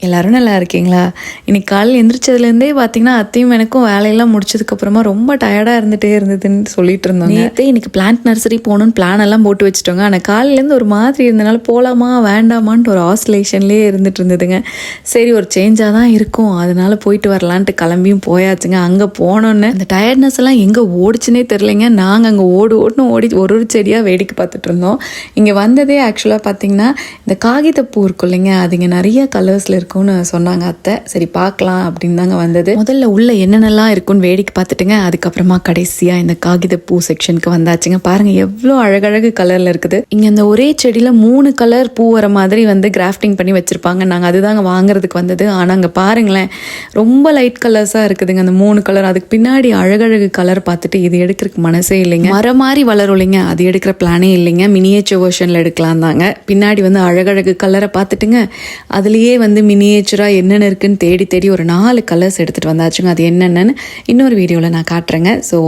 எல்லோரும் நல்லா இருக்கீங்களா? இன்னைக்கு காலையில் எந்திரிச்சதுலேருந்தே பார்த்தீங்கன்னா அத்தையும் எனக்கும் வேலையெல்லாம் முடிச்சதுக்கப்புறமா ரொம்ப டயர்டாக இருந்துகிட்டே சொல்லிட்டு இருந்தோங்க. நேற்றே இன்னைக்கு பிளான்ட் நர்சரி போகணுன்னு பிளான் எல்லாம் போட்டு வச்சுட்டோங்க. ஆனால் காலையிலேருந்து ஒரு மாதிரி இருந்தனால போகலாமா வேண்டாமான்ட்டு ஒரு ஆசிலேஷன்லேயே இருந்துட்டு இருந்ததுங்க. சரி ஒரு சேஞ்சாக தான் இருக்கும், அதனால போயிட்டு வரலான்ட்டு கிளம்பியும் போயாச்சுங்க. அங்கே போனோன்னு அந்த டயர்ட்னஸ் எல்லாம் எங்கே ஓடிச்சுனே தெரிலைங்க. நாங்கள் அங்கே ஓடுன்னு ஓடி ஒரு செடியாக வேடிக்கை பார்த்துட்டு இருந்தோம். இங்கே வந்ததே ஆக்சுவலாக பார்த்தீங்கன்னா இந்த காகிதப்பூ இருக்கும் இல்லைங்க, அது இங்கே நிறைய கலர்ஸில் இருக்கும்னு சொன்னாங்க அத்தை. சரி பார்க்கலாம் அப்படின்னு தாங்க வந்தது. முதல்ல உள்ள என்னென்னலாம் இருக்குன்னு வேடிக்கை பார்த்துட்டுங்க. அதுக்கப்புறமா கடைசியாக இந்த காகித பூ செக்ஷனுக்கு வந்தாச்சுங்க. பாருங்க எவ்வளோ அழகழகு கலரில் இருக்குது. இங்கே இந்த ஒரே செடியில் 3 கலர் பூ வர மாதிரி வந்து கிராஃப்டிங் பண்ணி வச்சுருப்பாங்க. நாங்கள் அதுதாங்க வாங்குறதுக்கு வந்தது. ஆனால் அங்கே பாருங்களேன் ரொம்ப லைட் கலர்ஸாக இருக்குதுங்க அந்த 3 கலர். அதுக்கு பின்னாடி அழகழகு கலர் பார்த்துட்டு இது எடுக்கிறதுக்கு மனசே இல்லைங்க. மரம் மாதிரி வளரும் இல்லைங்க, அது எடுக்கிற பிளானே இல்லைங்க. மினியேச்சர் வெர்ஷனில் எடுக்கலாம் தாங்க. பின்னாடி வந்து அழகழகு கலரை பார்த்துட்டுங்க அதுலேயே வந்து மினியேச்சராக என்னென்ன இருக்குன்னு தேடி ஒரு 4 கலர்ஸ் எடுத்துகிட்டு வந்தாச்சுங்க. அது என்னென்னு இன்னொரு வீடியோவில் நான் காட்டுறேங்க. ஸோ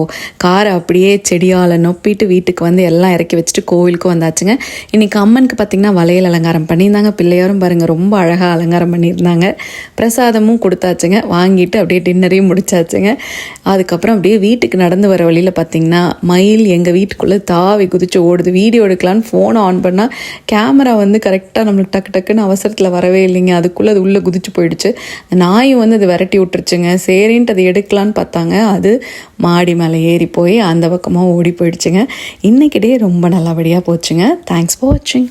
காரை அப்படியே செடியால் நொப்பிட்டு வீட்டுக்கு வந்து எல்லாம் இறக்கி வச்சுட்டு கோவிலுக்கும் வந்தாச்சுங்க. இன்றைக்கி அம்மனுக்கு பார்த்திங்கன்னா வளையல் அலங்காரம் பண்ணியிருந்தாங்க. பிள்ளையாரும் பாருங்கள் ரொம்ப அழகாக அலங்காரம் பண்ணியிருந்தாங்க. பிரசாதமும் கொடுத்தாச்சுங்க. வாங்கிட்டு அப்படியே டின்னரையும் முடிச்சாச்சுங்க. அதுக்கப்புறம் அப்படியே வீட்டுக்கு நடந்து வர வழியில் பார்த்திங்கன்னா மயில் எங்கள் வீட்டுக்குள்ளே தாவி குதிச்சு ஓடுது. வீடியோ எடுக்கலான்னு ஃபோனை ஆன் பண்ணால் கேமரா வந்து கரெக்டாக நம்மளுக்கு டக்குன்னு அவசரத்தில் வரவே இல்லைங்க. அதுக்குள்ளே அது உள்ளே குதிச்சு போயிடுச்சு. நாயும் வந்து அது விரட்டி விட்டுருச்சுங்க. சரின்ட்டு அதை எடுக்கலான்னு பார்த்தாங்க, அது மாடி மேலே ஏறி போய் அந்த பக்கமாக ஓடி போயிடுச்சுங்க. இன்றைக்கிட்டே ரொம்ப நல்லபடியாக போச்சுங்க. தேங்க்ஸ் ஃபார் வாட்சிங்.